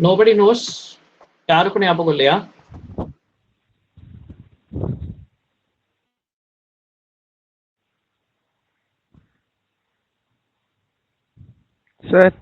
Nobody knows. யாருக்கும் ஞாபகம் இல்லையா? Sir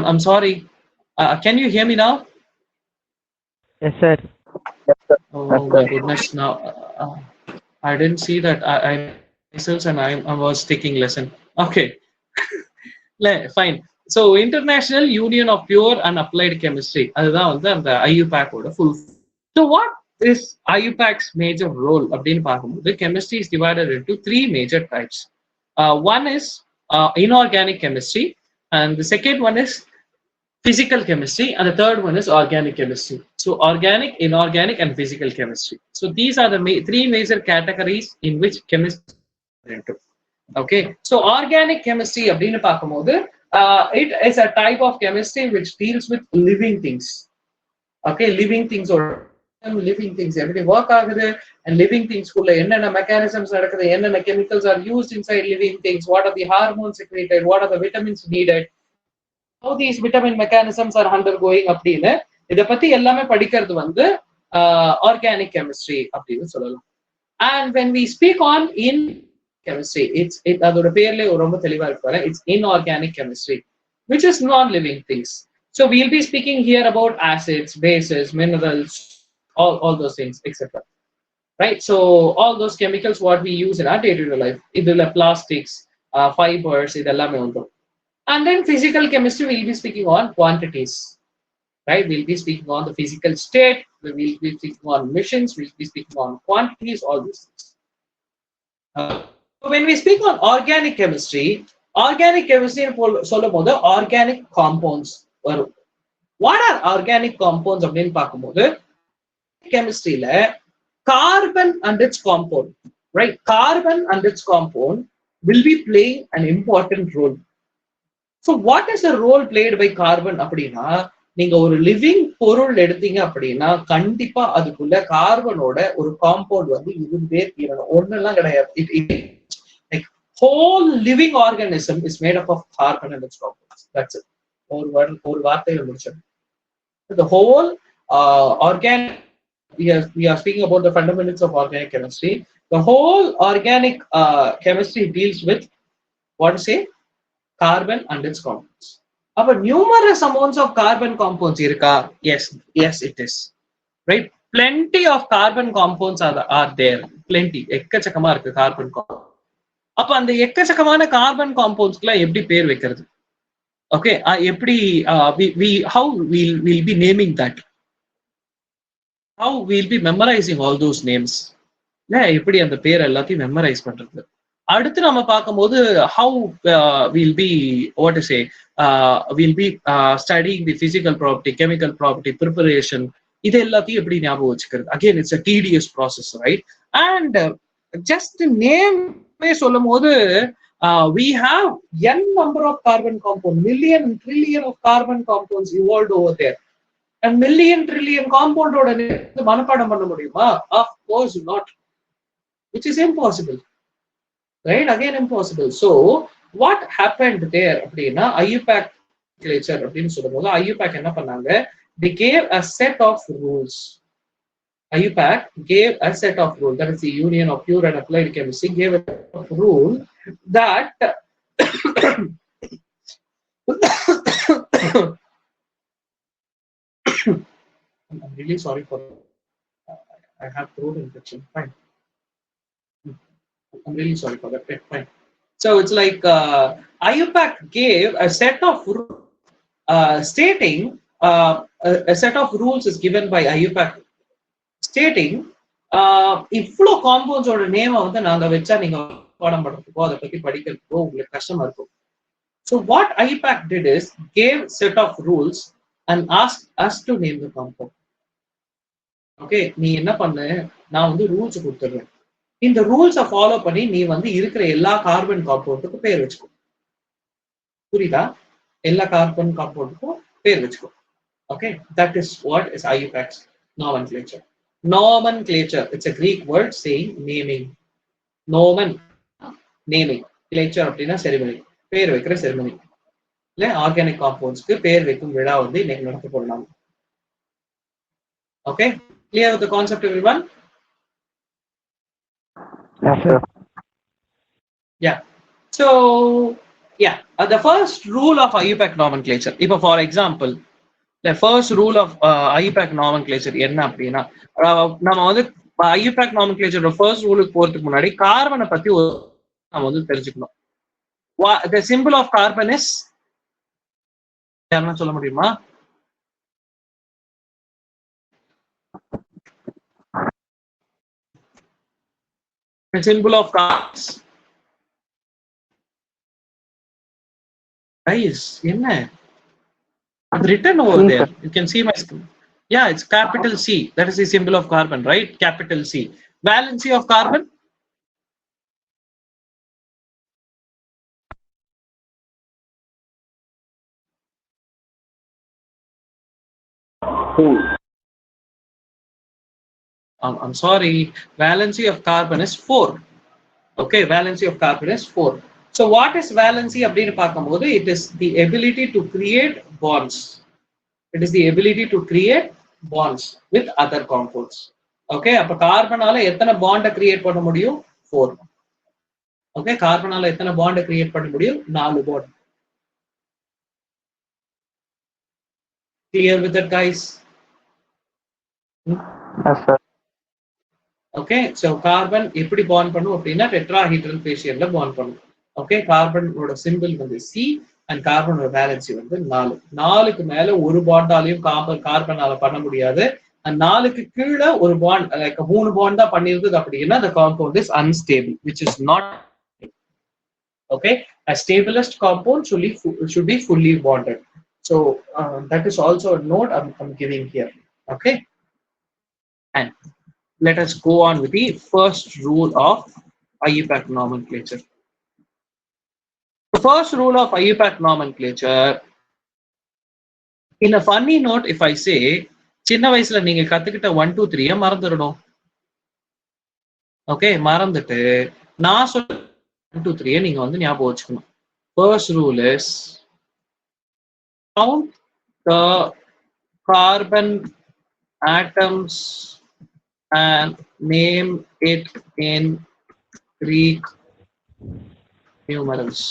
I'm sorry. Can you hear me now? Yes sir. Oh my goodness! Now I didn't see that. I myself and I was taking lesson. Okay, fine. So International Union of Pure and Applied Chemistry. அதுதான் வந்து அந்த IUPAC ஓட full. So what is IUPAC's major role? அப்படின்னு பார்க்கும்போது chemistry is divided into three major types. One is inorganic chemistry, and the second one is physical chemistry, and the third one is organic chemistry. So organic, inorganic, and physical chemistry. So these are the three major categories in which chemistry is into. Okay, so organic chemistry அப்படின்னு பார்க்கும்போது it is a type of chemistry which deals with living things. Okay, living things or living things எப்படி work ஆகுது, and living things குள்ள என்னென்ன mechanisms நடக்குது, என்னென்ன chemicals are used inside living things, what are the hormones secreted, what are the vitamins needed, how these vitamin mechanisms are undergoing அப்படின்னு இத பத்தி எல்லாமே படிக்கிறது வந்து organic chemistry அப்படின்னு சொல்லலாம். And when we speak on in chemistry, அதோட பேர்ல ரொம்ப தெளிவா இருக்கு, it's inorganic chemistry, which is non-living things. So we'll be speaking here about acids, bases, minerals, all those things, etc. Right? So all those chemicals what we use in our day-to-day life, இதுல plastics, fibers, இதெல்லாமே வந்துரும். And then physical chemistry, we'll be speaking on quantities, right? We'll be speaking on the physical state, we'll be speaking on missions, we'll be speaking on quantities, all these things. When we speak on organic chemistry சொல்லும் போது organic compounds வரும். What are organic compounds அப்படின்னு பார்க்கும்போது chemistryல carbon and its compound, right? Carbon and its compound will be playing an important role. So what is the role played by carbon அப்படின்னா, நீங்க ஒரு living பொருள் எடுத்தீங்க அப்படின்னா கண்டிப்பா அதுக்குள்ள கார்பனோட ஒரு காம்பவுண்ட் வந்து இருந்தே தீரணும். ஒன்னெல்லாம் கிடையாது. Like whole living organism is made up of carbon and its compounds. That's it. ஒரு வார்த்தையில முடிச்சோம். The whole organic, we are speaking about the fundamentals of organic chemistry. The whole organic chemistry deals with what to say, carbon and its compounds. அப்ப numerous amounts of carbon compounds இருக்கா? Yes it is, right? Plenty of carbon compounds are there. Plenty, எக்கச்சக்கமா இருக்கு carbon compounds. அப்ப அந்த எக்கச்சக்கமான carbon compoundsக்குலாம் எப்படி பேர் வைக்கிறது? Okay, எப்படி we how we'll be naming that, how we'll be memorizing all those names, எப்படி அந்த பேர் எல்லாத்தையும் மெமரைஸ் பண்றது. அடுத்து நம்ம பார்க்கும்போது how we'll be what to say we'll be studying the physical property, chemical property, preparation, இது எல்லாத்தையும் எப்படி ஞாபகம் வச்சுக்கிறது. Again, it's a tedious process, right? And just name சொல்லும் போது we have n number of carbon compounds, million trillion of carbon compounds evolved over there. A million trillion compound ஓட மனப்பாடம் பண்ண முடியுமா? Of course not, which is impossible, right? Again, impossible. So what happened there அப்படின்னா IUPAC nomenclature அப்படின்னு சொல்லும்போது IUPAC என்ன பண்ணாங்க, they gave a set of rules. IUPAC gave a set of rules, that is the Union of Pure and Applied Chemistry gave a set of rule that I'm really sorry for I have throat infection. Fine. I'm really sorry for that. Fine. So it's like IUPAC gave a set of stating a set of rules is given by IUPAC stating இவ்வளோ காம்பவுண்ட்ஸோட நேமை வந்து நாங்கள் வச்சா நீங்க பாடம் பண்றதுக்கோ அதை பத்தி படிக்கிறதுக்கோ உங்களுக்கு கஷ்டமா இருக்கும். So what IUPAC did is gave set of rules and asked us to name the compound. Okay, நீ என்ன பண்ணு, நான் வந்து ரூல்ஸ் கொடுத்துடுறேன், இந்த ரூல்ஸை ஃபாலோ பண்ணி நீ வந்து இருக்கிற எல்லா கார்பன் காம்பவுண்டுக்கும் பேர் வச்சுக்கோ. புரியுதா? எல்லா கார்பன் காம்பவுண்டுக்கும் பேர் வச்சுக்கோ. Okay, that is what is IUPAC's nomenclature. Nomenclature, it's a Greek word saying naming. Nomen, naming. Clature அப்படின்னா செரிமனி, பேர் வைக்கிற செரிமனி. இல்ல ஆர்கானிக் காம்பவுண்ட்ஸ்க்கு பேர் வைக்கும் விழா வந்து இன்னைக்கு நடத்த போறோம். Okay, clear with the concept everyone? Yes, sir. Yeah. So yeah, the first rule of IUPAC nomenclature. இப்போ for example, the first rule of IUPAC nomenclature என்ன அப்படின்னா, நம்ம வந்து IUPAC nomenclature first ரூலுக்கு போறதுக்கு முன்னாடி கார்பனை பத்தி நம்ம வந்து தெரிஞ்சுக்கணும். The symbol of carbon is, யாருன்னா சொல்ல முடியுமா? The symbol of carbon is, guys, என்ன? It's written over there. You can see my screen. Yeah, it's capital C. That is the symbol of carbon, right? Capital C. Valency of carbon? I'm sorry. Valency of carbon is 4. Okay, valency of carbon is 4. So what is valency அப்படின்னு பார்க்கும்போது, it is the ability to create bonds. It is the ability to create bonds with other compounds. Okay, அப்ப கார்பனால எத்தனை பாண்டை create பண்ண முடியும்? 4. Okay, கார்பனால எத்தனை பாண்டை create பண்ண முடியும்? 4 bond. Clear with that, guys? Yes, sir. Okay, so carbon எப்படி bond பண்ணும் அப்படின்னா டெட்ராஹீட்ரல் பேசியல்ல பாண்ட் பண்ணும். ஓகே, கார்பனோட சிம்பிள் வந்து C அண்ட் கார்பனோட வேலன்சி வந்து 4. 4க்கு மேல ஒரு பாண்டாலையும் கார்பனால பண்ண முடியாது. அண்ட் 4க்கு கீழே ஒரு பாண்ட் லைக் 3 பாண்ட் தான் பண்ணிருந்தது அப்படின்னா the compound is unstable, which is not okay. A stablest compound should be fully bonded. So that is also a note I'm giving here. Okay, and let us go on with the first rule of IUPAC nomenclature. The first rule of IUPAC nomenclature, in a funny note, if I say, சின்ன வயசுல நீங்க கத்துக்கிட்ட 1 2 3 மறந்துடணும். Okay, மறந்துட்டு நான் சொல்ல 1 2 3 நீங்க வந்து ஞாபகம் வச்சுக்கணும். First rule is count the carbon atoms and name it in Greek numerals.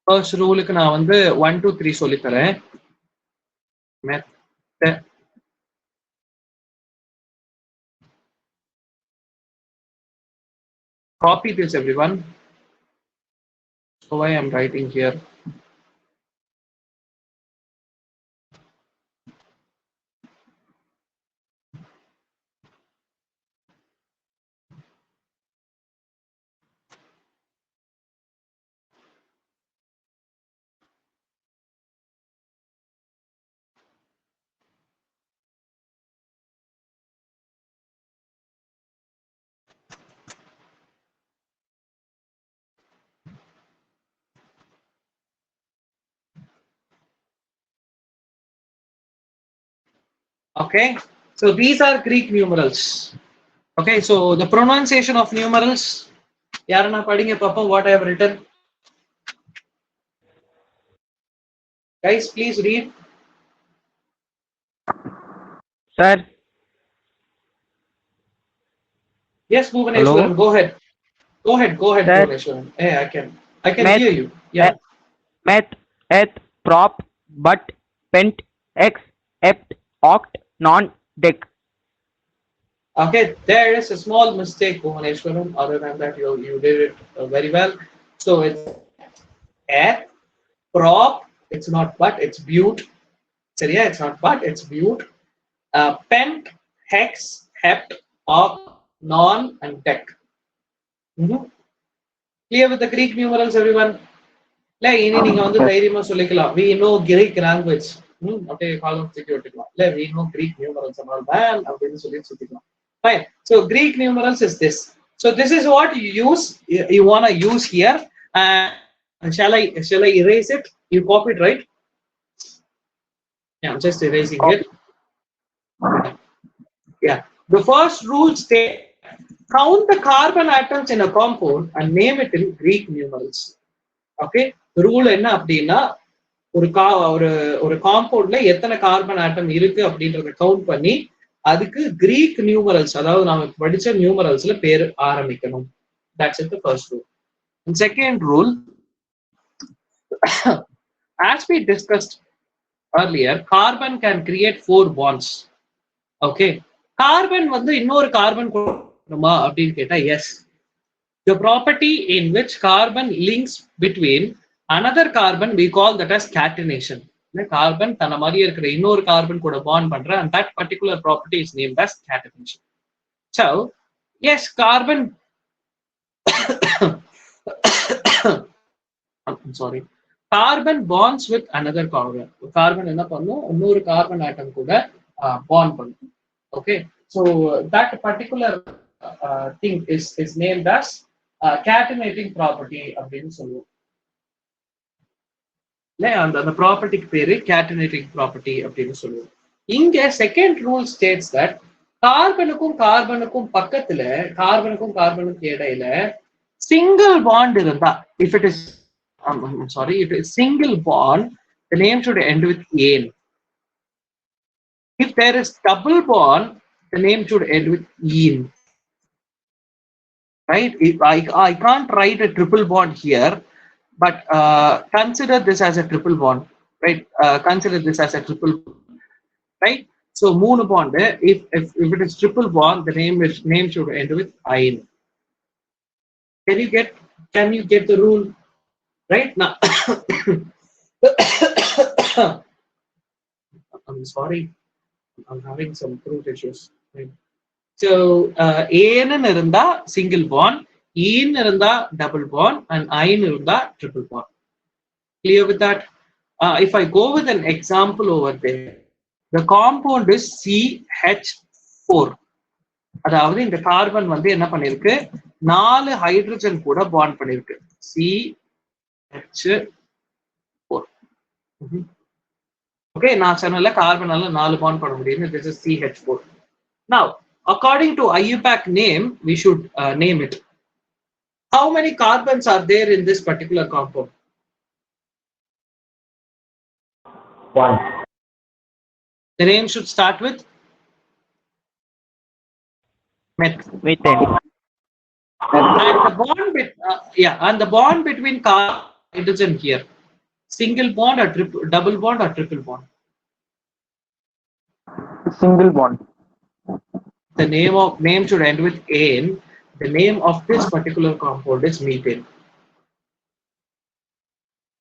First ரூலுக்கு நான் வந்து 1 2 3 சொல்லித்தரேன். Copy this, everyone. So why I'm writing here? Okay, so these are Greek numerals. Okay, so the pronunciation of numerals. Yarana padinga papa what I have written. Guys, please read. Sir. Yes, Hello. Bhuvaneshwaran, go ahead. Go ahead, Sir. Bhuvaneshwaran. Hey, I can Met. hear you. Yeah. Met. Et. Prop. But. Pent. Ex. Ept. Oct. Non. Dec. Okay, there is a small mistake, Bhuvaneshwaran. Other than that, you did it very well. So it's at, prop, it's not but, it's but. So yeah, it's not but, it's but. Pent, hex, hept, oct, non, and dec. Clear with the Greek numerals, everyone? இல்லை இனி நீங்க வந்து தைரியமா சொல்லிக்கலாம் we know Greek language அப்படியே காலம் தூக்கி விட்டுக்கலாம் இல்லை we know Greek numerals and all அப்படின்னு சொல்லி சுத்திக்கலாம் fine. So Greek numerals is this. So this is what you use, you want to use here. Shall I erase it? You copy it, right? Yeah, I'm just erasing it. Yeah, the first rule states count the carbon atoms in a compound and name it in Greek numerals. Okay, rule என்ன அப்படின்னா ஒரு ஒரு காம்பவுண்ட்ல எத்தனை carbon atom இருக்கு அப்படின்றத count பண்ணி அதுக்கு Greek numerals, அதாவது நாம படிச்ச நியூமரல்ஸ்ல பேர் ஆரம்பிக்கணும். That's it the first rule. And second rule, as we discussed earlier, carbon can create 4 bonds. Okay, carbon வந்து இன்னொரு கார்பன் கொடுக்கணுமா அப்படின்னு கேட்டா yes. The property in which carbon links between another carbon we call that as catenation. Carbon தன்ன மாதிரி இருக்கிற இன்னொரு carbon கூட பாண்ட் பண்ற and that particular property is named as catenation. So yes, carbon I'm sorry, carbon bonds with another carbon. Carbon என்ன பண்ணும், இன்னொரு carbon atom கூட bond பண்ணும். Okay, so that particular thing is named as catenating property அப்படின்னு சொல்லுவோம். அந்த ப்ராப்பர்ட்டிக்கு பேரு catenating property அப்படின்னு சொல்லுவோம். இங்க செகண்ட் ரூல் ஸ்டேட்ஸ் தட் கார்பனுக்கும் கார்பனுக்கும் பக்கத்துல, கார்பனுக்கும் கார்பனுக்கு இடையில சிங்கிள் பாண்ட் இருந்தா, if it is single bond, the name should end with ane. If there is double bond, the name should end with ene. Right? I can't write a triple bond here, but consider this as a triple bond, right? Consider this as a triple bond, right? So moon bond, if it is triple bond, the name should end with ine. Can you get the rule right now? I'm sorry, I'm having some throat issues. Right? So ane irundha single bond, ene irundha double bond, and ine irundha triple bond. Clear with that? If I go with an example over there, the compound is CH4. அதாவது இந்த carbon வந்து என்ன பண்ணிருக்கு, 4 hydrogen கூட bond பண்ணிருக்கு. CH4. Okay, நான் சொன்னல கார்பனால 4 bond பண்ண முடியும். This is CH4. Now, according to IUPAC name, we should name it. How many carbons are there in this particular compound? 1. The name should start with Methane. And the bond and the bond between hydrogen here, single bond or double bond or triple bond? Single bond. The name should end with ane. The name of this particular compound is methane.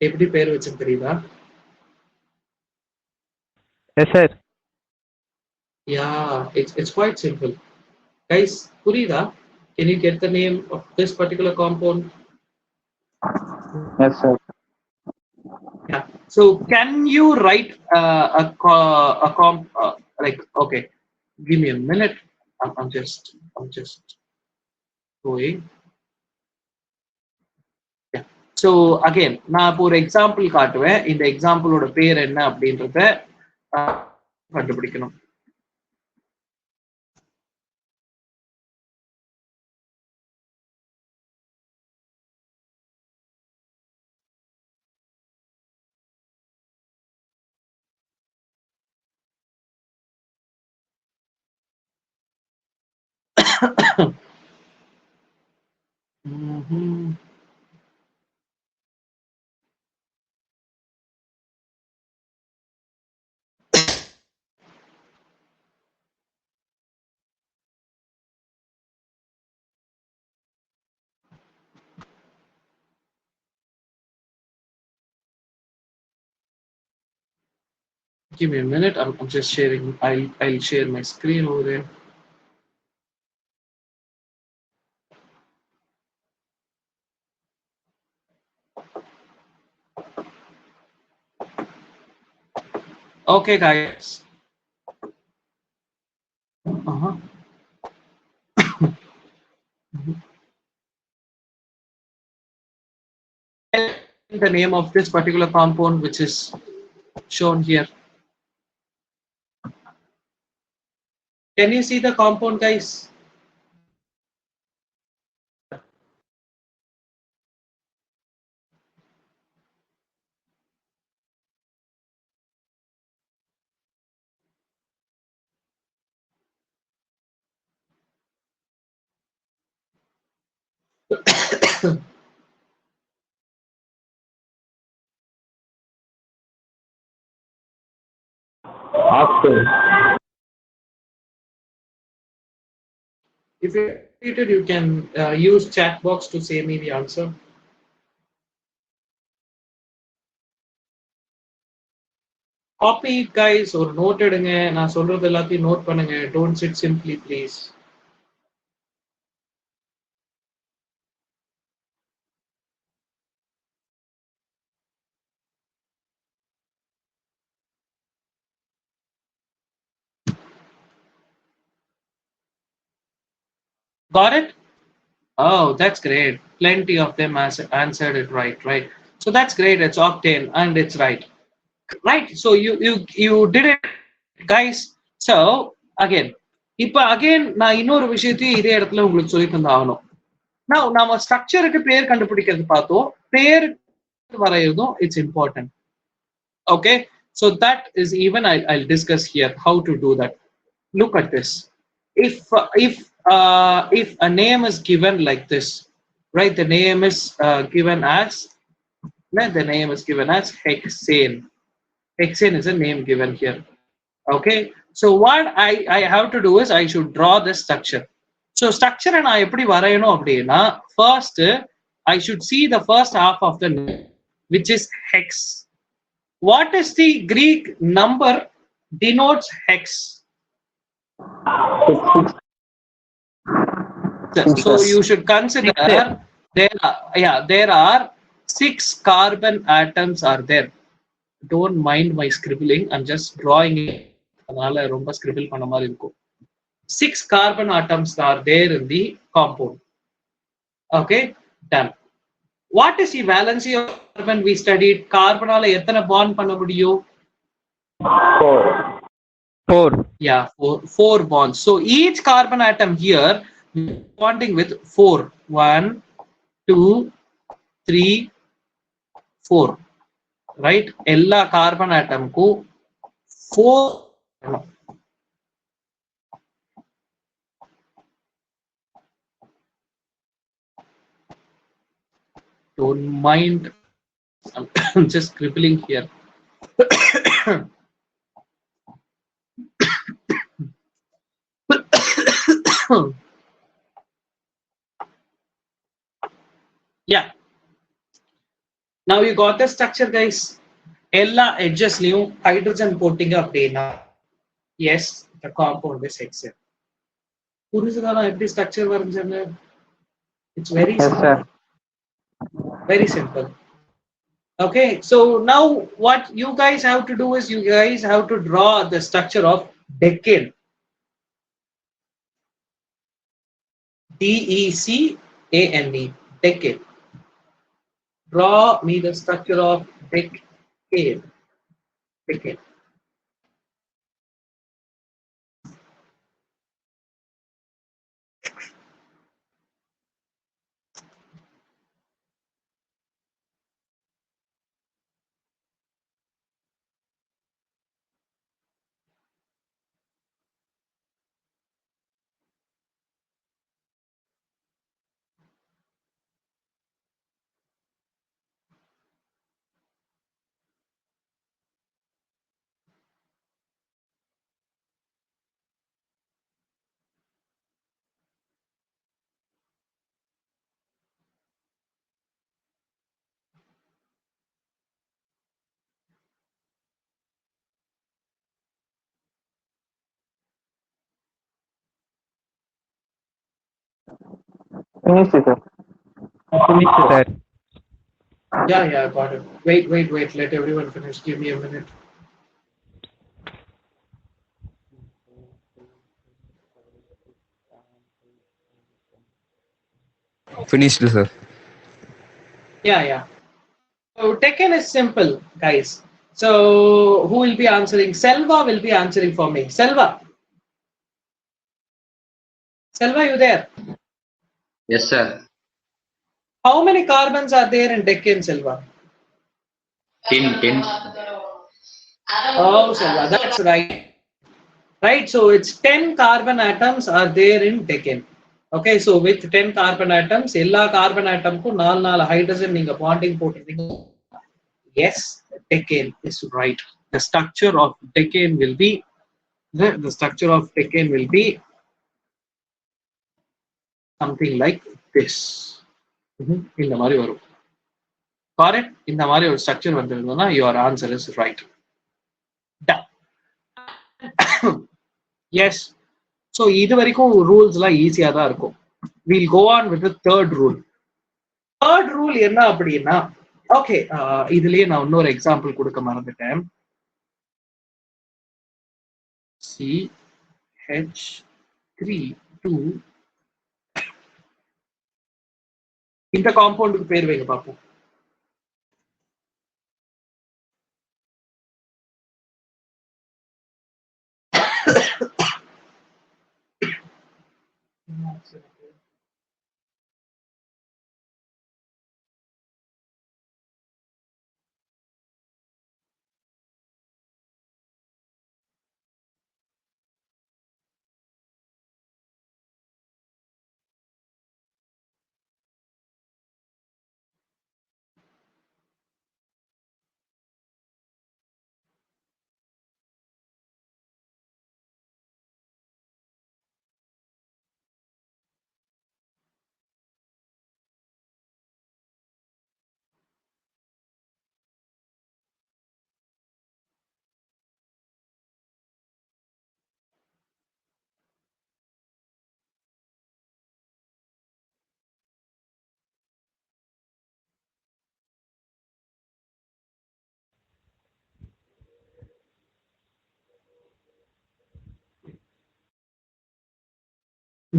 எப்படி பேர் வச்சுன்னு தெரியுதா? Yes, sir. Yeah, it's quite simple. Guys, புரியுதா? Can you get the name of this particular compound? Yes, sir. Yeah. So can you write like, okay, give me a minute. I'm just going. Yeah. So again, நான் இப்போ ஒரு example காட்டுவேன். இந்த எக்ஸாம்பிளோட பேர் என்ன அப்படின்றத கண்டுபிடிக்கணும். Mhm. Give me a minute. I'm just sharing. I'll share my screen over there. Okay, guys. Uh-huh. The name of this particular compound, which is shown here. Can you see the compound, guys? Oxygen. If you're repeated, you can use chat box to say me the answer. Copy it, guys, or note எடுங்க. நான் சொல்றது எல்லாத்தையும் note பண்ணுங்க. Don't sit simply, please. Got it? Oh, that's great. Plenty of them answered it right. So that's great. It's octane and it's right. Right. So you did it, guys. So again, இப்போ again நான் இன்னொரு விஷயத்தையும் இதே இடத்துல உங்களுக்கு சொல்லி தந்தாகணும். Now நம்ம ஸ்ட்ரக்சருக்கு பேர் கண்டுபிடிக்கிறது பார்த்தோம். பேர் வரையறதும் it's important. Okay. So that is even I'll discuss here how to do that. Look at this. If a name is given like this, right? The name is given as hexane. Hexane is a name given here. Okay. So what I have to do is I should draw this structure. So structure நான் எப்படி வரையணும் அப்படின்னா first I should see the first half of the name, which is hex. What is the Greek number denotes hex? So you should consider there are 6 carbon atoms are there. Don't mind my scribbling. I'm just drawing it. அதனால ரொம்ப scribble பண்ண மாதிரி இருக்கும். 6 carbon atoms are there in the compound. Okay, done. What is the valency of carbon we studied? Carbon எத்தனை bond பண்ண முடியும்? 4. Yeah, four bonds. So each carbon atom here bonding with 4. 1, 2, 3, 4. Right? எல்லா carbon atom க்கு 4. Don't mind. I'm just scribbling here. Yeah. Now you got the structure, guys. எல்லா edgesலயும் hydrogen போட்டீங்க அப்படின்னா yes, the compound is hexane. புரிஞ்சுதா நான் எப்படி structure வரைஞ்சேன்னு? It's very Yes, simple. sir. Very simple. Okay, so now what you guys have to do is you guys have to draw the structure of decane. D-E-C-A-N-E. Decane. Draw me the structure of decane. Decane. Finished, sir. Finished, sir. Yeah, got it. Wait. Let everyone finish. Give me a minute. Finished, sir. Yeah. So decane is simple, guys. So who will be answering? Selva will be answering for me. Selva, you there? Yes, sir. How many carbons are there in decane, Selva? 10. Oh, Selva, that's right. Right, so it's 10 carbon atoms are there in decane. Okay, so with 10 carbon atoms, எல்லா carbon atom க்கும் 4 hydrogen நீங்க bonding போட்டுருந்தீங்க. Yes, decane is right. The structure of decane will be something like this. இந்த மாதிரி வரும். Correct? இந்த மாதிரி ஒரு structure வந்திருந்ததுன்னா your answer is right. Done. Yes. So இது வரைக்கும் rules எல்லாம் ஈஸியா தான் இருக்கும். We'll go on with the third rule. Third rule என்ன அப்படின்னா, ஓகே, இதுலயே நான் இன்னொரு எக்ஸாம்பிள் கொடுக்க மறந்துட்டேன். CH3 இந்த காம்பவுண்டுக்கு பேர் வைங்க பார்ப்போம்.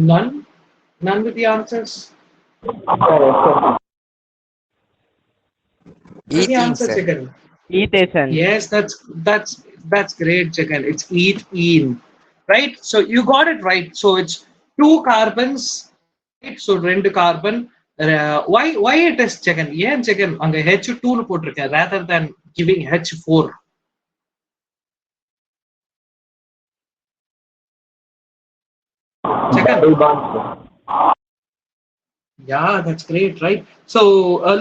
None with the answers. The answer, sir. chicken. Ethane. Yes, that's great, chicken. It's ethene, right? So you got it right. So it's 2 carbons, right? So 2 carbon. Why it is chicken? Yeah, chicken. On the H2 போட்டிருக்கேன் rather than giving H4. Chicken. Yeah, that's great, right? So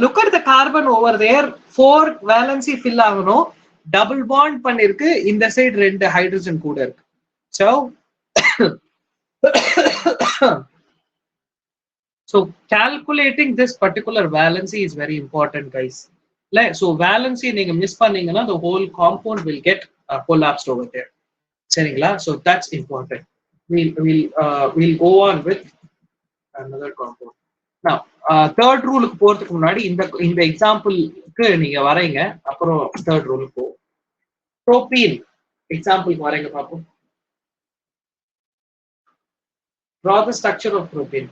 look at the carbon over there. 4 valency fill ஆகணும். Double bond பண்ணிருக்கு. இந்த side 2 hydrogen கூட இருக்கு. So so calculating this particular valency is very important, guys. So valency நீங்க miss பண்ணீங்கன்னா the whole compound will get collapsed over there. சரிங்களா? So that's important. We'll go on with another compound. Now third rule போறதுக்கு முன்னாடி இந்த எக்ஸாம்பிளுக்கு நீங்க வரைங்க, அப்புறம் third rule போ. Propene எக்ஸாம்பிளுக்கு வரைங்க பாப்போம். Draw the structure of propane.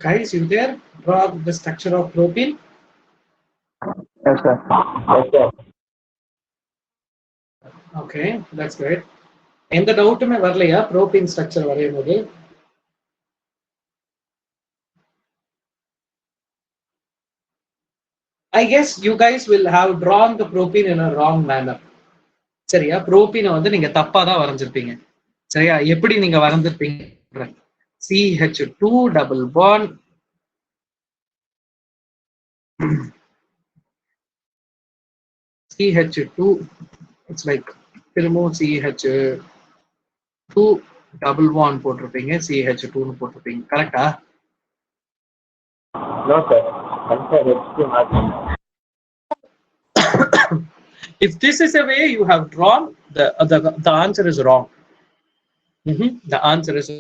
Guys, you there? Draw the structure of propane. Yes, sir. Yes, sir. Okay, that's great. எந்த டவுட்டுமே வரலையா ப்ரோபீன் ஸ்ட்ரக்சர் வரையும் போது? I guess you guys will have drawn the propene in a wrong manner. சரியா? ப்ரோபீனை வந்து நீங்க தப்பா தான் வரைஞ்சிருப்பீங்க. சரியா? எப்படி நீங்க வரைஞ்சிருப்பீங்க? CH2 double bond CH2, it's like திரும்பவும் CH2 double bond போட்டிருப்பீங்க, CH2 னு போட்டிருப்பீங்க. கரெக்டா? No, sir. Answer is too much. If this is a way you have drawn, the answer is wrong. The answer is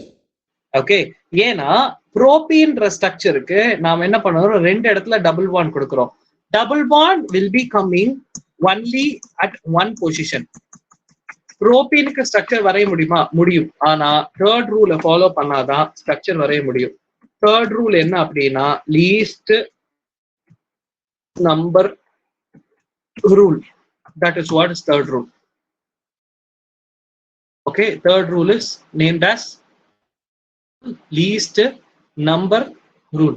okay. ஏன்னா ப்ரோபீன்ற ஸ்ட்ரக்சருக்கு நாம என்ன பண்ணுறோம், ரெண்டு இடத்துல டபுள் பாண்ட் கொடுக்குறோம். Double bond will be coming only at one position. ப்ரோபீனுக்கு structure வரைய முடியுமா? முடியும். ஆனா தேர்ட் ரூலை ஃபாலோ பண்ணாதான் ஸ்ட்ரக்சர் வரைய முடியும். தேர்ட் ரூல் என்ன அப்படின்னா least number rule. That is what is third rule. Okay, third rule is named as least number rule.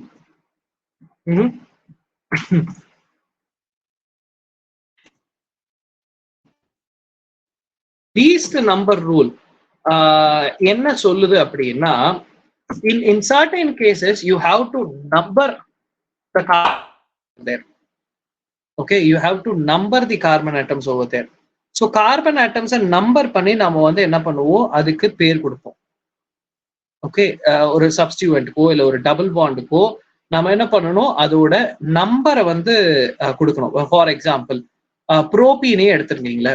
Least number rule என்ன சொல்லுது அப்படின்னா, in certain cases you have to number the carbon there. Okay, you have to number the carbon atoms over there. So carbon atoms number பண்ணி நாம வந்து என்ன பண்ணுவோம், அதுக்கு பேர் கொடுப்போம். ஓகே, ஒரு சப்ஸ்டிட்யூவன்ட்க்கோ இல்ல ஒரு டபுள் பாண்டுக்கோ நாம என்ன பண்ணணும், அதோட நம்பரை வந்து கொடுக்கணும். ஃபார் எக்ஸாம்பிள் ப்ரோபீனே எடுத்துருக்கீங்களா,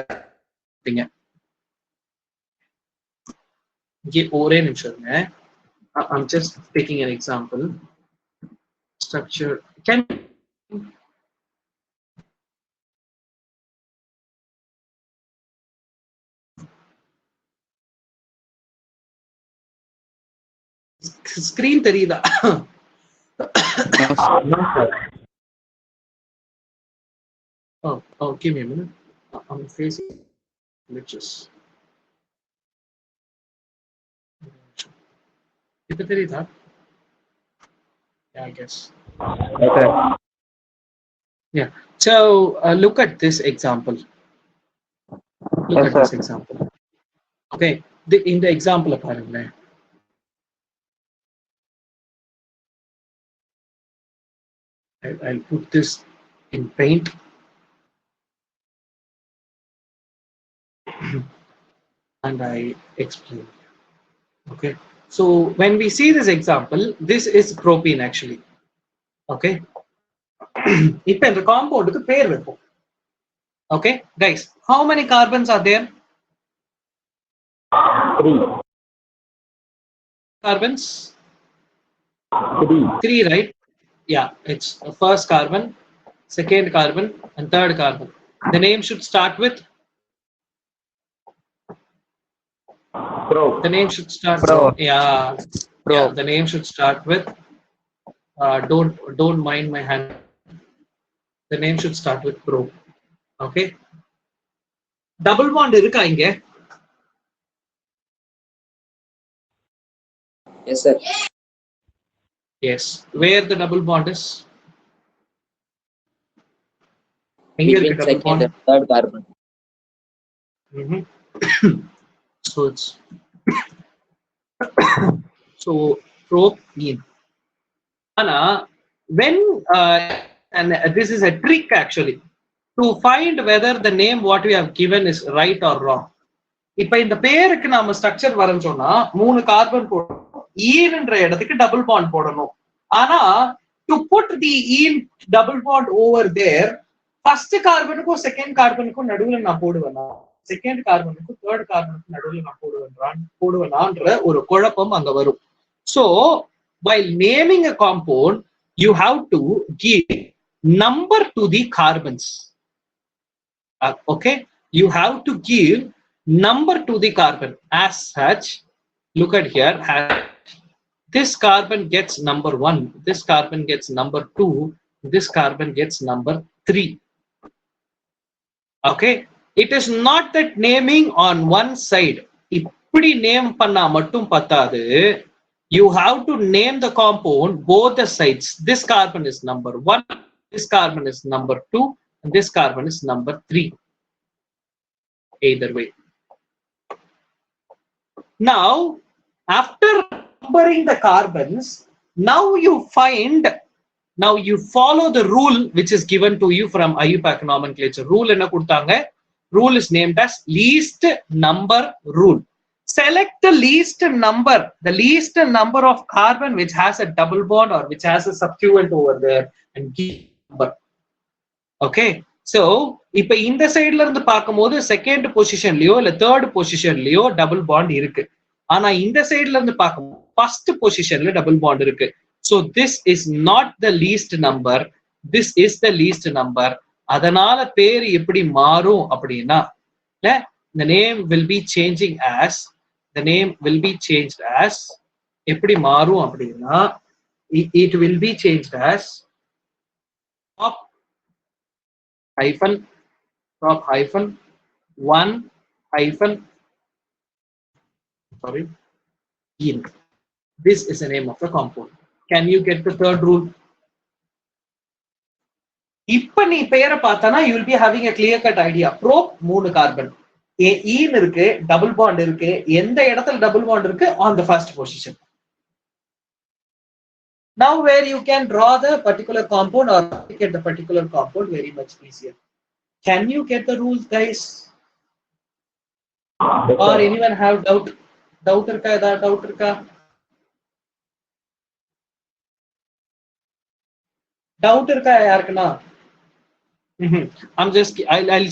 இங்கே ஒரே நிமிஷம் இருங்க. I'm just taking an example. Structure can screen தெரியுதா? No, sir. Oh, give me a minute. I'm facing glitches. இப்ப தெரியுதா? Yeah, I guess. Okay. Yeah. So look at this example. Look Yes, at this sir. example. Okay. In the example பாருங்க. I'll put this in paint. And I explain. Okay. So when we see this example, this is propene actually. Okay. இப்போ இந்த காம்பவுண்டுக்கு பேர் வைப்போம். Okay, guys, how many carbons are there? 3. Carbons? 3. 3, right? Yeah, it's the first carbon, second carbon, and third carbon. The name should start with. Pro. The name should start. Pro. Yeah. Pro. Yeah. The name should start with. Don't mind my hand. The name should start with pro. Okay. Double bond இருக்கா இங்க? Yes, sir. Yes. Where the double bond is? எங்க Between இருக்கு double second bond? and third carbon. So it's so propene. Anna, when and this is a trick actually to find whether the name what we have given is right or wrong. இப்ப இந்த பேருக்கு நாம structure வரைஞ்சோம்னா 3 carbon போடணும், ஈன்ற இடத்துக்கு double bond போடணும். ஆனா to put the ஈன் double bond over there, first கார்பனுக்கும் செகண்ட் கார்பனுக்கும் நடுவுல நான் போடுவேனா, செகண்ட் கார்பனுக்கும் தேர்ட் கார்பனுக்கும் நடுவுல நான் போடுவேனான்ற ஒரு குழப்பம் அங்க வரும். So while naming a compound, you have to give number to the carbons. Okay, you have to give number to the carbon. As such, look at here, this carbon gets number 1, this carbon gets number 2, this carbon gets number 3. Okay, it is not that naming on one side இப்படி name பண்ணா மட்டும் பத்தாது. You have to name the compound both the sides. This carbon is number 1, this carbon is number 2, and this carbon is number 3. Either way. Now, after numbering the carbons, now you follow the rule which is given to you from IUPAC nomenclature. Rule enna kudutanga? Rule is named as least number rule. Select the least number of carbon which has a double bond or which has a substituent over there and give number. Okay. So இப்ப இந்த சைடுல இருந்து பார்க்கும்போது second பொசிஷன்லயோ இல்ல third பொசிஷன்லயோ double bond இருக்கு. ஆனா இந்த சைடுல இருந்து பார்க்கும்போது ஃபர்ஸ்ட் பொசிஷன்ல டபுள் பாண்ட் இருக்கு. So this is not the least number, this is the least number. அதனால பேர் எப்படி மாறும் அப்படின்னா, the name will be changing as, எப்படி மாறும் அப்படின்னா, it will be changed as prop hyphen 1 hyphen in. This is the name of the compound. Can you get the third rule? இப்ப நீ பேரை பார்த்தானா you will be having a clear cut idea. Prop 3 carbon, ஈன் இருக்கு, double bond இருக்கு, எந்த இடத்துல double bond இருக்கு, on the first position. Now where you can draw the particular compound or get the particular compound very much easier. Can you get the rules, guys? Or anyone have doubt irka? Doubt irka? Doubt irka yaarkana? I'll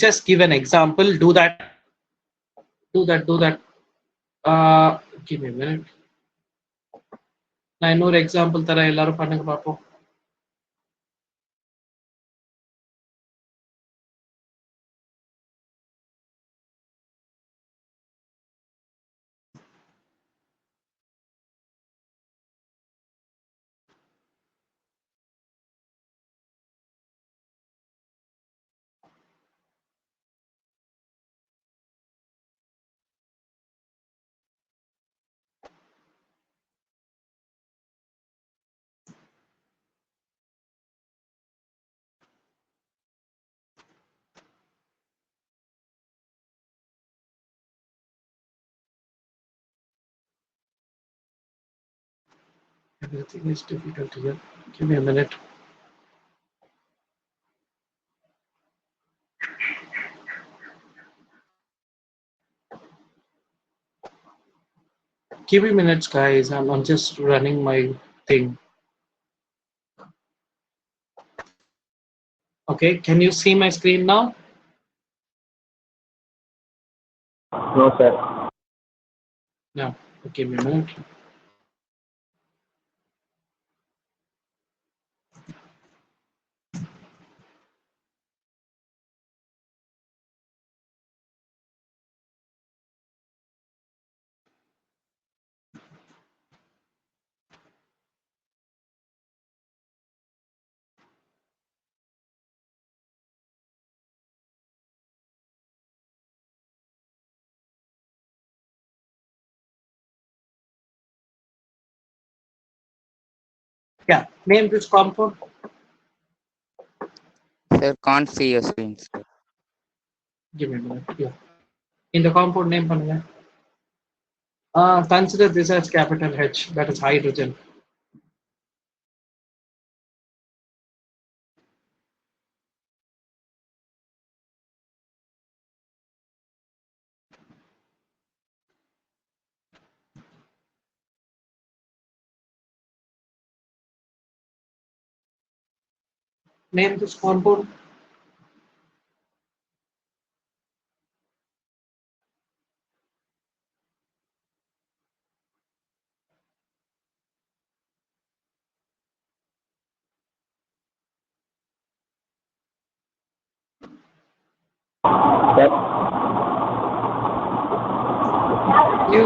just give an example. Do that. Give me a minute. நான் இன்னொரு example தரேன், எல்லாரும் பண்ணுங்க பார்ப்போம். Everything is difficult here. Give me a minute. Give me minutes, guys. I'm just running my thing. Okay, can you see my screen now? No, sir. No. Give me a minute. Yeah, name this compound. Sir, can't see your screen, sir. Give me a minute. Yeah. In the compound name பண்ணுங்க. Consider this as capital H, that is hydrogen. Name this compound. Sir. You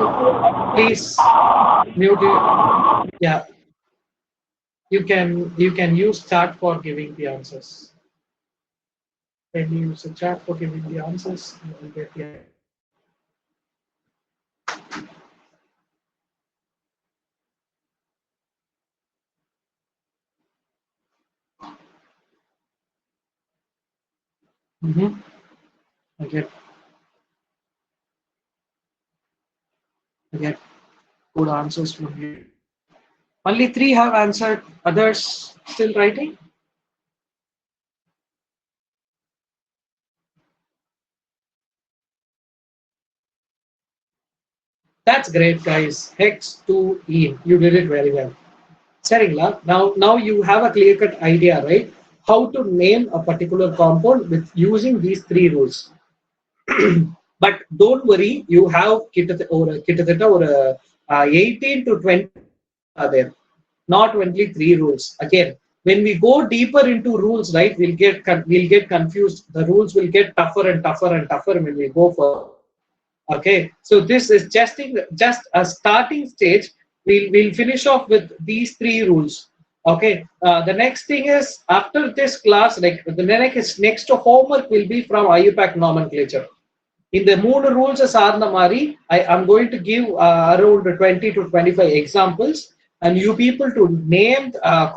please mute it. Yeah, you can use chat for giving the answers. When you use the chat for giving the answers, you will get the. Okay. I get good answers from you. Only 3 have answered. Others still writing. That's great, guys. Hex 2E. You did it very well. Saringla, now you have a clear-cut idea, right? How to name a particular compound with using these 3 rules. But don't worry, you have kittata or 18 to 20 are there, not only 3 rules. Again, when we go deeper into rules, right, we'll get confused. The rules will get tougher and tougher and tougher when we go for. Okay, so this is just a starting stage. We'll finish off with these 3 rules. Okay, the next thing is after this class, like the next homework will be from IUPAC nomenclature. In the moon rules சார்ந்த மாதிரி I'm going to give around 20 to 25 examples, and you people to name,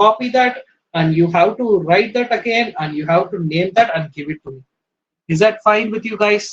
copy that, and you have to write that again, and you have to name that and give it to me. Is that fine with you guys?